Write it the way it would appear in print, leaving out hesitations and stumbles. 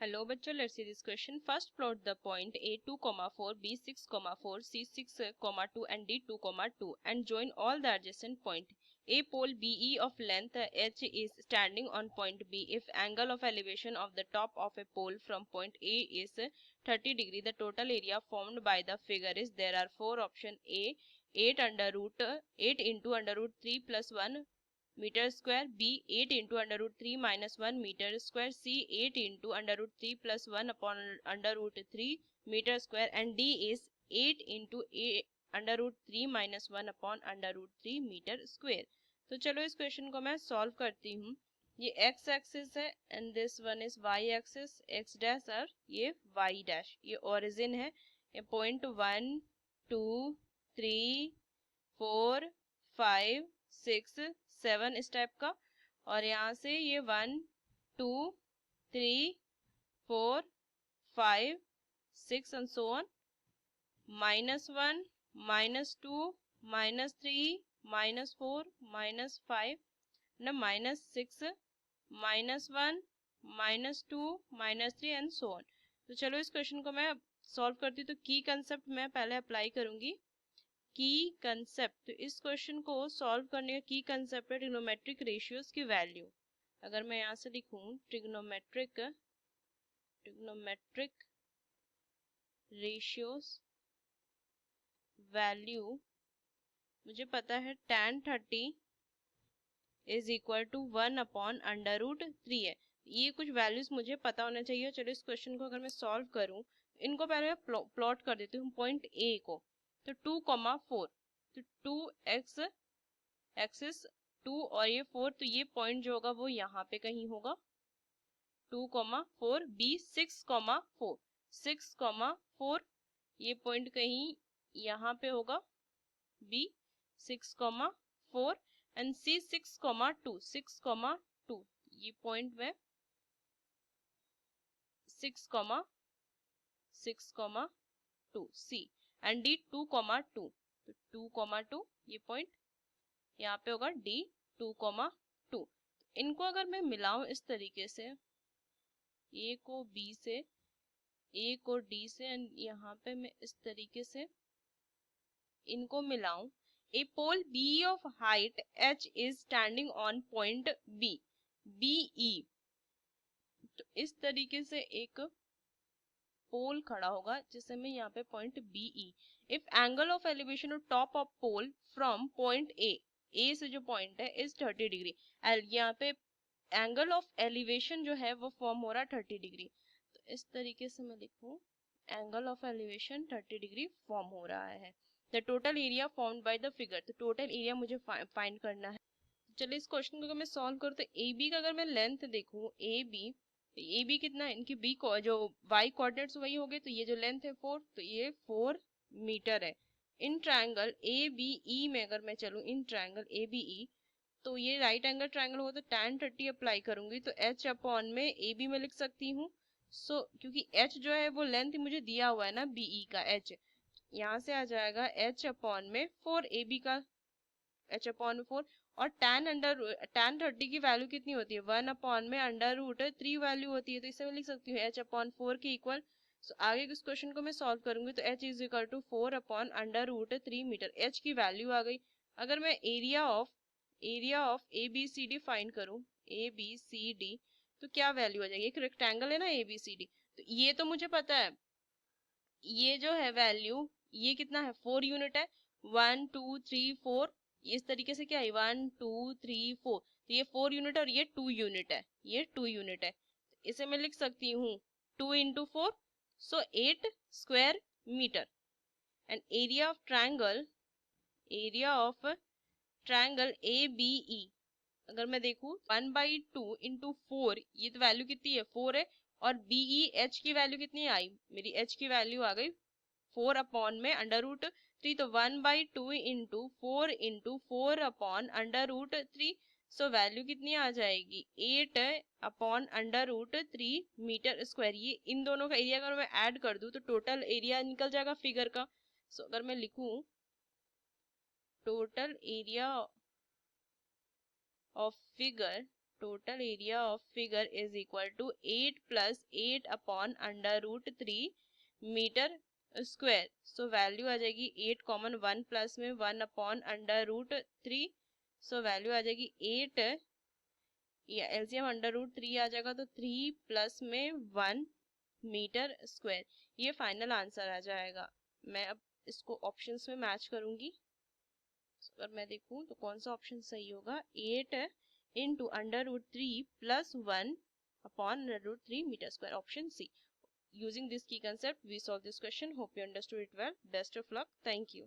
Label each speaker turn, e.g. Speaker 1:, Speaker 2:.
Speaker 1: Hello बच्चों, let's see this question. First plot the point A2, 4, B6, 4, C6, 2 and D2, 2 and join all the adjacent point. A pole BE of length H is standing on point B. If angle of elevation of the top of a pole from point A is 30 degree, the total area formed by the figure is, there are four options. A 8 into under root 3 plus 1 meter square, B 8 into under root 3 minus 1 meter square, C 8 into under root 3 plus 1 upon under root 3 meter square, and D is 8 into under root 3 minus 1 upon under root 3 metre square. तो चलो इस question को मैं solve करती हूँ। ये x axis है and this one is y axis, x dash और ये y डैश, ये ओरिजिन है। ये पॉइंट 1 2 3 4 5 6 7 इस टाइप का, और यहाँ से ये 1 2 3 4 5 6 एंड सो ऑन, -1 -2 -3 -4 -5 न -6 -1 -2 -3 एंड सो ऑन। तो चलो इस क्वेश्चन को मैं सॉल्व करती हूँ। तो की कंसेप्ट मैं पहले अप्लाई करूंगी। की कंसेप्ट, तो इस क्वेश्चन को सॉल्व करने का की कंसेप्ट है ट्रिग्नोमेट्रिक रेशियोज की वैल्यू। अगर मैं यहाँ से लिखूं ट्रिग्नोमेट्रिक रेशियोज वैल्यू, मुझे पता है tan 30 is equal to 1 upon under root 3 है। ये कुछ वैल्यूज मुझे पता होना चाहिए। चलो इस क्वेश्चन को अगर मैं सॉल्व करूं, इनको पहले मैं प्लॉट कर देती हूँ पॉइंट ए को। तो 2, 4, तो 2x एक्सिस 2 और ये 4, तो ये पॉइंट जो होगा वो यहाँ पे कहीं होगा। 2, 4, B 6, 4, 6, 4, ये पॉइंट कहीं यहाँ पे होगा B 6, 4 एंड C 6, 2, 6, 2, ये पॉइंट में 6, 2 C एंड D 2, 2, तो 2, 2 ये पॉइंट यहाँ पे होगा D 2, 2। इनको अगर मैं मिलाऊं इस तरीके से, A को B से, A को D से एंड यहाँ पे मैं इस तरीके से इनको मिलाऊं, ए पोल B of height H is standing on point B, BE। तो इस तरीके से एक पोल खड़ा होगा जिसे मैं यहाँ पे point BE। If angle of elevation of top of pole from point A से जो पॉइंट है इज 30 डिग्री, यहाँ पे एंगल ऑफ एलिवेशन जो है वो फॉर्म हो रहा है 30 डिग्री। तो इस तरीके से मैं लिखूं, angle of elevation 30 degree form हो रहा है। The total area formed by the figure, तो टोटल एरिया मुझे फाइंड करना है। चलिए इस क्वेश्चन को अगर मैं सॉल्व करूँ, तो ए बी का अगर मैं लेंथ देखूं, ए बी कितना है, इनकी बी को जो वाई कोऑर्डिनेट्स वही हो गए, तो ये जो लेंथ है 4, तो ये 4 मीटर है। इन ट्रायंगल ए बी ई में अगर मैं चलूँ, इन ट्रायंगल ए बी ई, तो ये राइट एंगल ट्रायंगल होगा, तो tan 30 अप्लाई करूंगी तो h अपॉन में ए बी में लिख सकती हूँ। सो क्योंकि h जो है वो लेंथ मुझे दिया हुआ है ना बीई का, h यहाँ से आ जाएगा h अपॉन में 4 ए बी का, h अपॉन में 4, और tan 30 की वैल्यू कितनी होती है, 1 अपॉन में अंडर रूट 3 वैल्यू होती है, तो इसे मैं लिख सकती हूँ h अपॉन 4 के इक्वल। सो आगे इस क्वेश्चन को मैं सॉल्व करूंगी तो h is equal to 4 upon under root 3 metre, h की वैल्यू आ गई। अगर मैं area of A B C D find करूं, ए बी सी डी, तो क्या वैल्यू आ जाएगी, एक रेक्टेंगल है ना ए बी सी डी, तो ये तो मुझे पता है, ये जो है वैल्यू, ये कितना है 4 यूनिट है, 1 2 3 4, इस तरीके से क्या है 1 2 3 4, तो ये 4 यूनिट है और ये 2 यूनिट है, ये 2 यूनिट है। तो इसे मैं लिख सकती हूँ 2 into 4, so 8 square metre. And area of triangle A B E, अगर मैं देखूं 1/2 इंटू 4, ये तो वैल्यू कितनी है 4 है, और बीई एच की वैल्यू कितनी आई, मेरी एच की वैल्यू आ गई 4 अपॉन में अंडर रूट 3, तो 1/2 into 4 upon under root 3, so value कितनी आ जाएगी 8 upon under root 3 metre square. ये इन दोनों का एरिया अगर मैं ऐड कर दूं तो टोटल एरिया निकल जाएगा फिगर का। सो अगर मैं लिखूं total area of figure, total area of figure is equal to 8 plus 8 upon under root 3 metre square. So value आ जाएगी 8 कॉमन 1 प्लस में 1 upon under root 3. So value आ जाएगी 8 या एलसीएम अंडर रूट 3 आ जाएगा तो 3 प्लस में 1 मीटर स्क्वायर. ये फाइनल आंसर आ जाएगा. मैं अब इसको ऑप्शंस में मैच करूंगी. अगर मैं देखूं तो कौन सा ऑप्शन सही होगा. 8 into under root 3 plus 1 upon under root 3 meter square. Option C. Using this key concept, we solve this question. Hope you understood it well. Best of luck. Thank you.